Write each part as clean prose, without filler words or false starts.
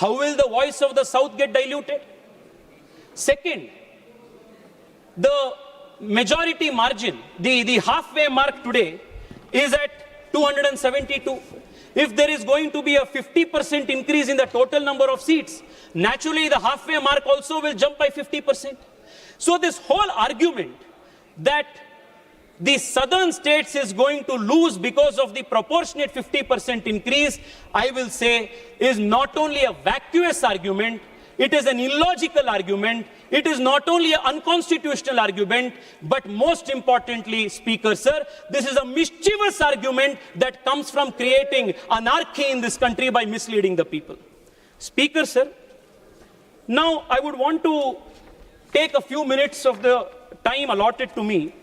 how will the voice of the South get diluted? Second, the majority margin, the halfway mark today is at 272. If there is going to be a 50% increase in the total number of seats, naturally the halfway mark also will jump by 50%. So this whole argument that the southern states is going to lose because of the proportionate 50% increase, I will say, is not only a vacuous argument, it is an illogical argument, it is not only an unconstitutional argument, but most importantly, Speaker Sir, this is a mischievous argument that comes from creating anarchy in this country by misleading the people. Speaker Sir, now I would want to take a few minutes of the time allotted to me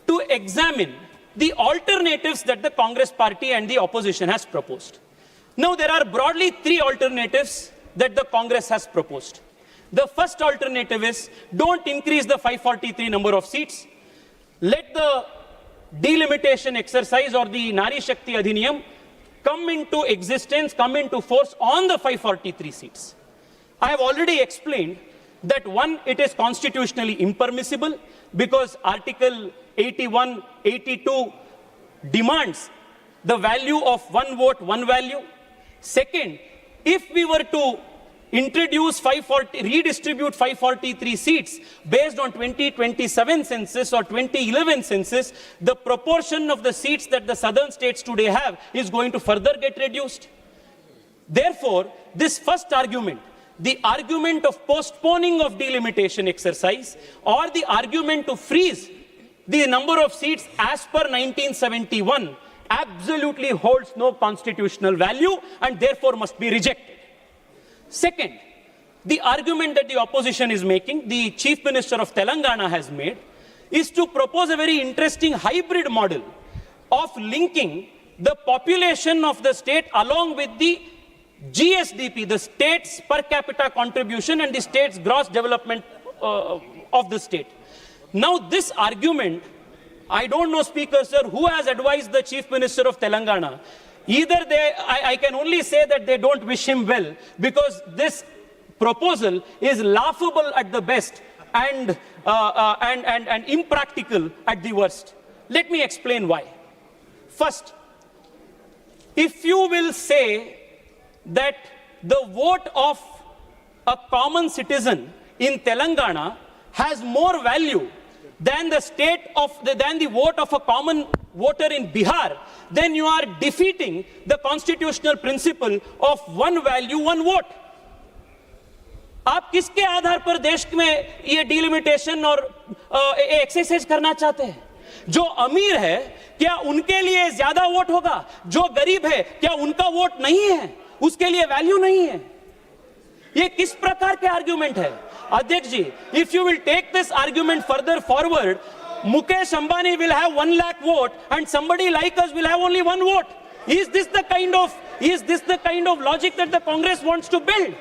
to examine the alternatives that the Congress party and the opposition has proposed. Now, there are broadly three alternatives that the Congress has proposed. The first alternative is, don't increase the 543 number of seats. Let the delimitation exercise or the Nari Shakti Adhiniyam come into existence, come into force on the 543 seats. I have already explained that one, it is constitutionally impermissible because Article 81, 82 demands the value of one vote, one value. Second, if we were to redistribute 543 seats based on 2027 census or 2011 census, the proportion of the seats that the southern states today have is going to further get reduced. Therefore, this first argument, the argument of postponing of delimitation exercise or the argument to freeze the number of seats as per 1971 absolutely holds no constitutional value and therefore must be rejected. Second, the argument that the opposition is making, the Chief Minister of Telangana has made, is to propose a very interesting hybrid model of linking the population of the state along with the GSDP, the state's per capita contribution and the state's gross development of the state. Now this argument, I don't know, Speaker Sir, who has advised the Chief Minister of Telangana. Either I can only say that they don't wish him well, because this proposal is laughable at the best and impractical at the worst. Let me explain why. First, if you will say that the vote of a common citizen in Telangana has more value than the vote of a common voter in Bihar, then you are defeating the constitutional principle of one value, one vote. आप किसके आधार पर देश में ये delimitation और exercise करना चाहते हैं? जो अमीर है क्या उनके लिए ज्यादा वोट होगा? जो गरीब है क्या उनका वोट नहीं है? उसके लिए वैल्यू नहीं है? ये किस प्रकार के आर्गुमेंट है? अध्यक्ष जी, if you will take this argument further forward, Mukesh Ambani will have 1 lakh vote and somebody like us will have only 1 vote. Is this the kind of logic that the Congress wants to build?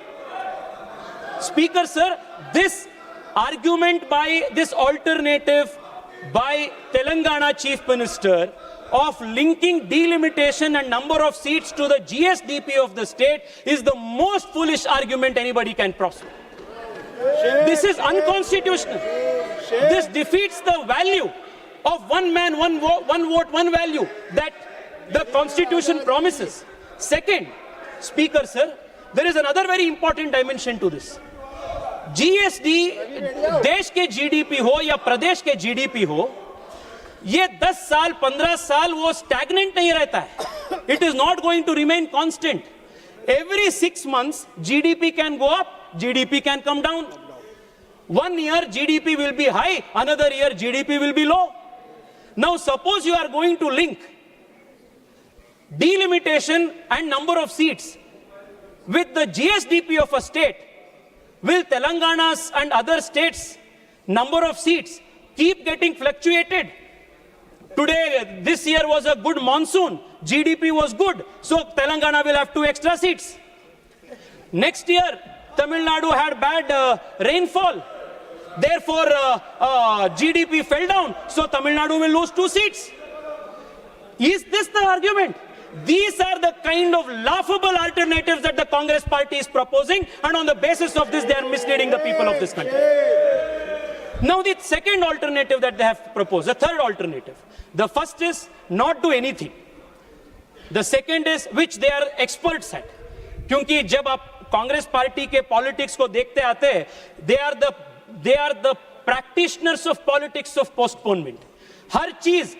Speaker Sir, this argument by this alternative by Telangana Chief Minister of linking delimitation and number of seats to the GSDP of the state is the most foolish argument anybody can prosper. This is unconstitutional. This defeats the value of one man, one vote, one value that the Constitution promises. Second, Speaker Sir, there is another very important dimension to this. GSD, देश के GDP हो या प्रदेश के GDP हो, ये 10 साल, 15 साल वो stagnant नहीं रहता है. It is not going to remain constant. Every 6 months, GDP can go up, GDP can come down. 1 year GDP will be high, another year GDP will be low. Now suppose you are going to link delimitation and number of seats with the GSDP of a state. Will Telangana's and other states' number of seats keep getting fluctuated? Today, this year was a good monsoon, GDP was good, so Telangana will have 2 extra seats. Next year, Tamil Nadu had bad rainfall, therefore GDP fell down, so Tamil Nadu will lose 2 seats. Is this the argument? These are the kind of laughable alternatives that the Congress party is proposing, and on the basis of this, they are misleading the people of this country. Now, the second alternative that they have proposed, the third alternative. The first is not do anything. The second is, which they are experts at. क्योंकि जब आप Congress party के politics को देखते आते हैं, they are the practitioners of politics of postponement. हर चीज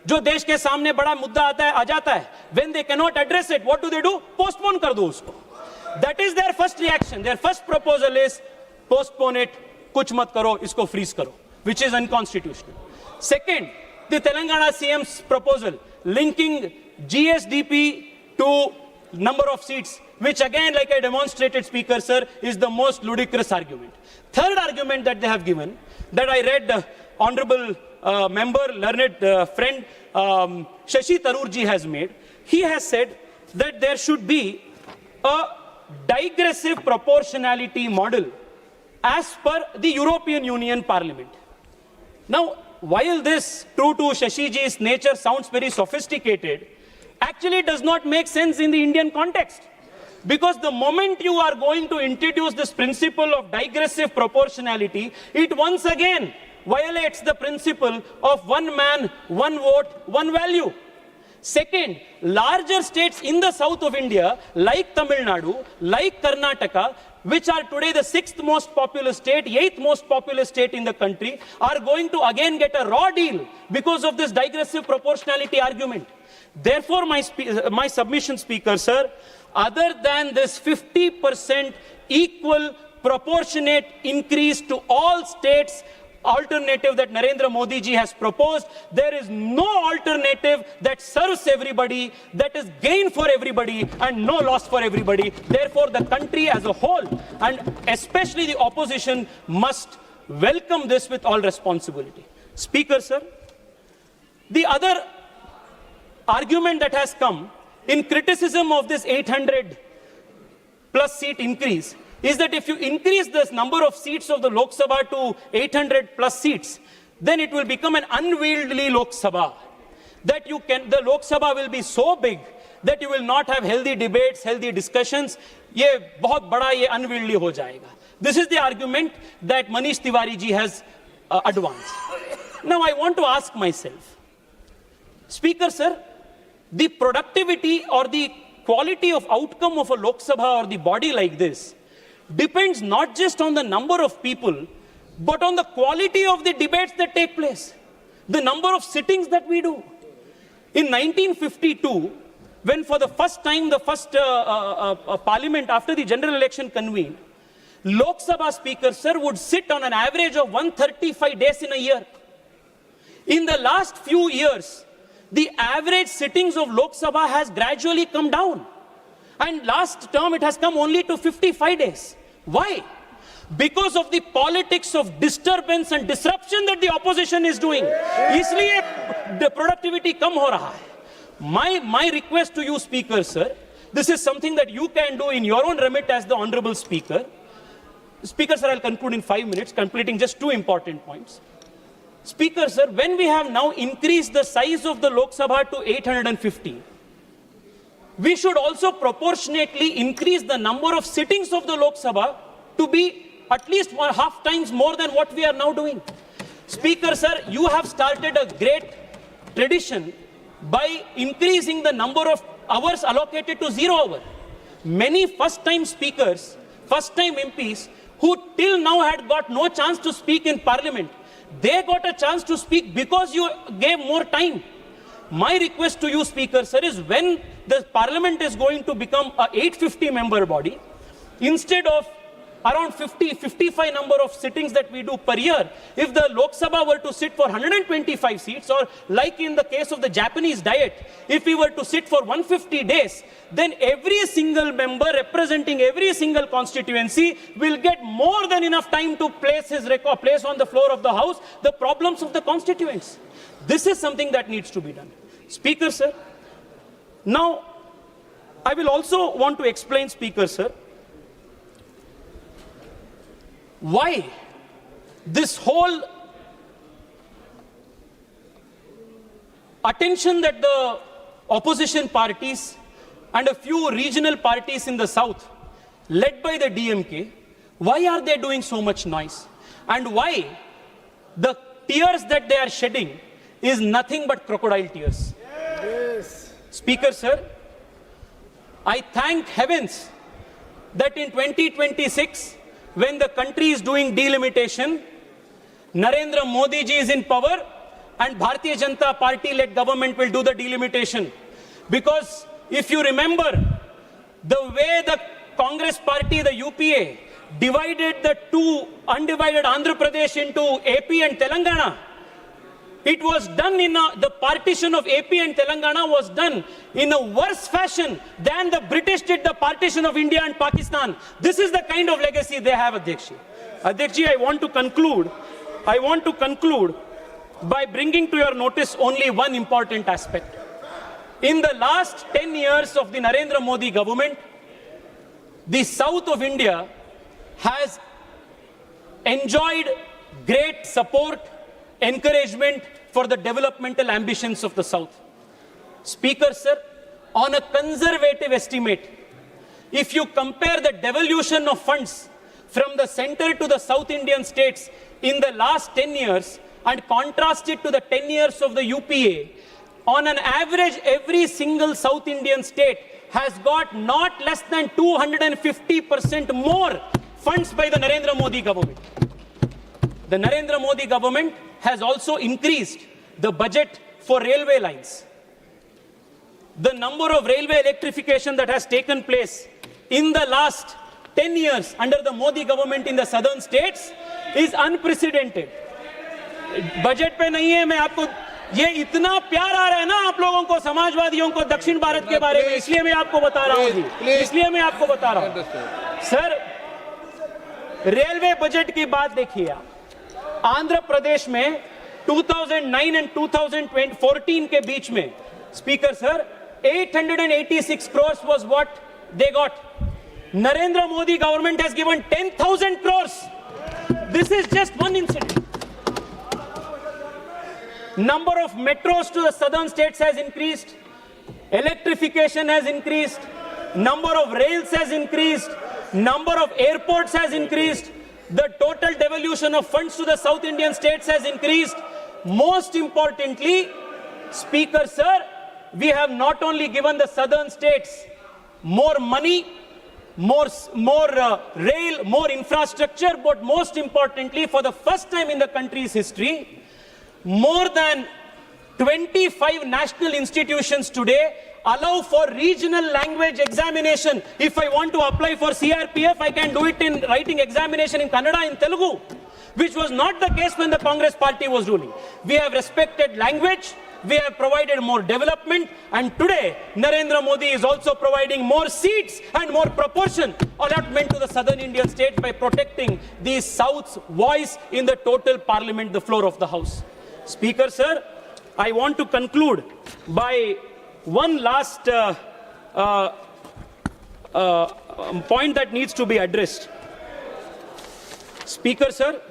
जो देश के सामने बड़ा मुद्दा आता है, आ जाता है, when they cannot address it, what do? Postpone कर दो उसको. That is their first reaction. Their first proposal is postpone it, कुछ मत करो, इसको freeze करो, which is unconstitutional. Second, the Telangana CM's proposal linking GSDP to number of seats, which again, like I demonstrated, Speaker Sir, is the most ludicrous argument. Third argument that they have given, that I read, Honorable member, learned friend Shashi Tharoor has made. He has said that there should be a digressive proportionality model as per the European Union Parliament. Now, while this, true to Shashiji's nature, sounds very sophisticated, actually does not make sense in the Indian context. Because the moment you are going to introduce this principle of digressive proportionality, it once again violates the principle of one man, one vote, one value. Second, larger states in the south of India, like Tamil Nadu, like Karnataka, which are today the 6th most populous state, 8th most populous state in the country, are going to again get a raw deal because of this digressive proportionality argument. Therefore, my submission, Speaker Sir, other than this 50% equal proportionate increase to all states alternative that Narendra Modi ji has proposed, there is no alternative that serves everybody, that is gain for everybody and no loss for everybody. Therefore, the country as a whole, and especially the opposition, must welcome this with all responsibility. Speaker Sir, the other argument that has come in criticism of this 800 plus seat increase is that if you increase this number of seats of the Lok Sabha to 800 plus seats, then it will become an unwieldy Lok Sabha. That the Lok Sabha will be so big that you will not have healthy debates, healthy discussions. ये बहुत बड़ा ये unwieldy हो जाएगा. This is the argument that Manish Tiwari ji has advanced. Now I want to ask myself, Speaker Sir, the productivity or the quality of outcome of a Lok Sabha or the body like this depends not just on the number of people, but on the quality of the debates that take place, the number of sittings that we do. In 1952, when for the first time the first parliament after the general election convened, Lok Sabha Speaker Sir would sit on an average of 135 days in a year. In the last few years, the average sittings of Lok Sabha has gradually come down. And last term it has come only to 55 days. Why? Because of the politics of disturbance and disruption that the opposition is doing. इसलिए the productivity कम हो रहा है. My request to you, Speaker Sir, this is something that you can do in your own remit as the Honorable Speaker. Speaker Sir, I'll conclude in 5 minutes, completing just 2 important points. Speaker Sir, when we have now increased the size of the Lok Sabha to 850, we should also proportionately increase the number of sittings of the Lok Sabha to be at least half times more than what we are now doing. Speaker Sir, you have started a great tradition by increasing the number of hours allocated to 0 hour. Many first-time speakers, first-time MPs, who till now had got no chance to speak in Parliament, they got a chance to speak because you gave more time. My request to you, Speaker Sir, is when the Parliament is going to become a 850 member body, instead of around 55 number of sittings that we do per year, if the Lok Sabha were to sit for 125 seats, or like in the case of the Japanese Diet, if we were to sit for 150 days, then every single member representing every single constituency will get more than enough time to place on the floor of the House the problems of the constituents. This is something that needs to be done. Speaker Sir, now I will also want to explain, Speaker Sir, why this whole attention that the opposition parties and a few regional parties in the south, led by the DMK, why are they doing so much noise? And why the tears that they are shedding is nothing but crocodile tears? Yes. Speaker, sir, I thank heavens that in 2026, when the country is doing delimitation, Narendra Modi ji is in power and Bharatiya Janata Party-led government will do the delimitation. Because if you remember, the way the Congress party, the UPA, divided the two undivided Andhra Pradesh into AP and Telangana, it was done in the partition of AP and Telangana was done in a worse fashion than the British did the partition of India and Pakistan. This is the kind of legacy they have, Adhyakshi. Adhyakshi, I want to conclude by bringing to your notice only one important aspect. In the last 10 years of the Narendra Modi government, the south of India has enjoyed great support, encouragement for the developmental ambitions of the south. Speaker, sir, on a conservative estimate, if you compare the devolution of funds from the center to the South Indian states in the last 10 years and contrast it to the 10 years of the UPA, on an average, every single South Indian state has got not less than 250% more funds by the Narendra Modi government. The Narendra Modi government has also increased the budget for railway lines. The number of railway electrification that has taken place in the last 10 years under the Modi government in the southern states is unprecedented. Budget पे नहीं है, मैं आपको ये इतना प्यार आ रहा है ना आप लोगों को, समाजवादियों को दक्षिण भारत के बारे में, इसलिए मैं आपको बता रहा हूँ जी, इसलिए मैं आपको बता रहा हूँ। सर, रेलवे बजट की बात देखिए आप, आंध्र प्रदेश में 2009 एंड 2014 के बीच में, speaker sir, 886 crores was what they got. Narendra Modi government has given 10,000 crores. This is just one incident. Number of metros to the southern states has increased. Electrification has increased. Number of rails has increased. Number of airports has increased. The total devolution of funds to the South Indian states has increased. Most importantly, Speaker, sir, we have not only given the southern states more money, more rail, more infrastructure, but most importantly, for the first time in the country's history, more than 25 national institutions today allow for regional language examination. If I want to apply for CRPF, I can do it in writing examination in Kannada, in Telugu, which was not the case when the Congress party was ruling. We have respected language, we have provided more development, and today Narendra Modi is also providing more seats and more proportion allotment to the southern Indian states by protecting the South's voice in the total parliament, the floor of the House. Speaker, sir, I want to conclude by one last point that needs to be addressed. Speaker, sir,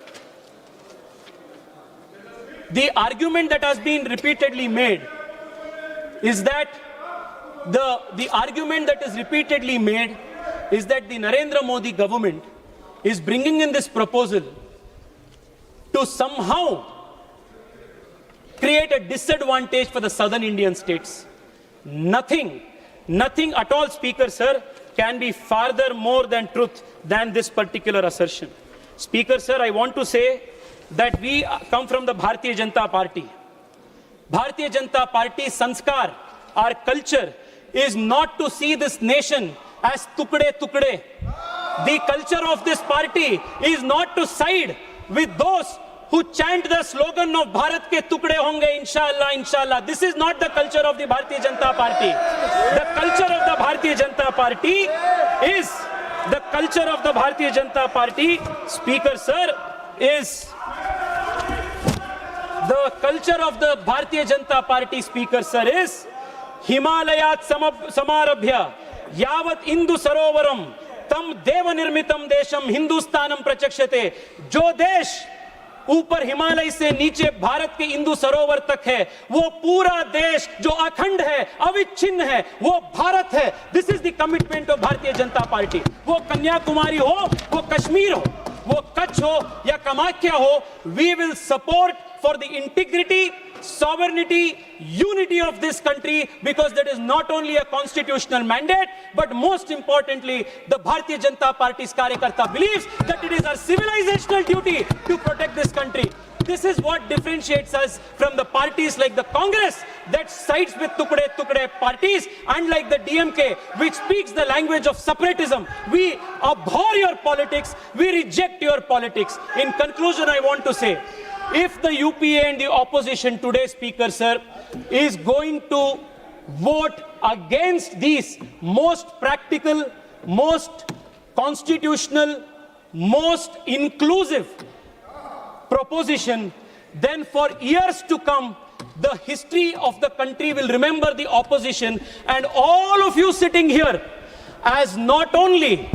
the argument that has been repeatedly made is that the argument that is repeatedly made is that the Narendra Modi government is bringing in this proposal to somehow create a disadvantage for the southern Indian states. Nothing at all, Speaker, sir, can be farther more than truth than this particular assertion. Speaker, sir, I want to say that we come from the Bharatiya Janata Party. Bharatiya Janata Party sanskar, our culture, is not to see this nation as tukde tukde. The culture of this party is not to side with those who chant the slogan of Bharat ke tukde honge, inshallah, inshallah. This is not the culture of the Bharatiya Janata Party. The culture of the Bharatiya Janata Party is, the culture of the Bharatiya Janata Party, Speaker, sir, is, the culture of the Bharatiya Janata Party, Speaker, sir, is Himalayat samarabhya yavat Indu sarovaram tam deva nirmitam desham Hindustanam prachakshate. Jo desh ऊपर हिमालय से नीचे भारत के इंदु सरोवर तक है, वो पूरा देश जो अखंड है, अविच्छिन्न है, वो भारत है। This is the commitment of Bharatiya Janata party. वो कन्याकुमारी हो, वो कश्मीर हो, वो कच्छ हो या कामाख्या हो, we will support for the integrity, sovereignty, unity of this country, because that is not only a constitutional mandate, but most importantly, the Bharatiya Janata Party's Karyakarta believes that it is our civilizational duty to protect this country. This is what differentiates us from the parties like the Congress that sides with tukde parties, and like the DMK which speaks the language of separatism. We abhor your politics, we reject your politics. In conclusion, I want to say, if the UPA and the opposition today, Speaker sir, is going to vote against these most practical, most constitutional, most inclusive proposition, then for years to come, the history of the country will remember the opposition and all of you sitting here as not only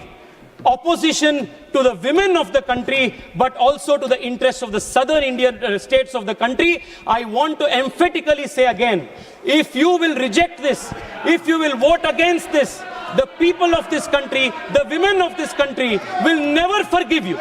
opposition to the women of the country, but also to the interests of the southern Indian states of the country. I want to emphatically say again, if you will reject this, if you will vote against this, the people of this country, the women of this country will never forgive you.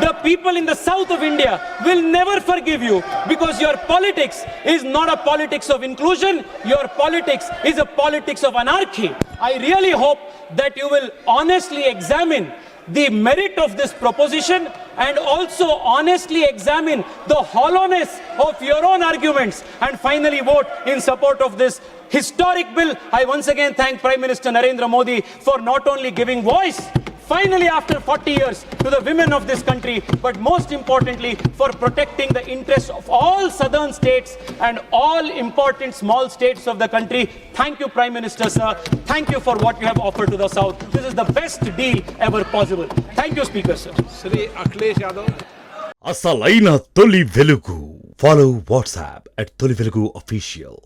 The people in the south of India will never forgive you, because your politics is not a politics of inclusion, your politics is a politics of anarchy. I really hope that you will honestly examine the merit of this proposition and also honestly examine the hollowness of your own arguments and finally vote in support of this historic bill. I once again thank Prime Minister Narendra Modi for not only giving voice finally after 40 years to the women of this country, but most importantly for protecting the interests of all southern states and all important small states of the country. Thank you, Prime Minister sir. Thank you for what you have offered to the South. This is the best deal ever possible. Thank you, Speaker sir. Shri Akhilesh Yadav. అసలైన తొలి వెలుగు. Follow WhatsApp at Tolivelugu Official.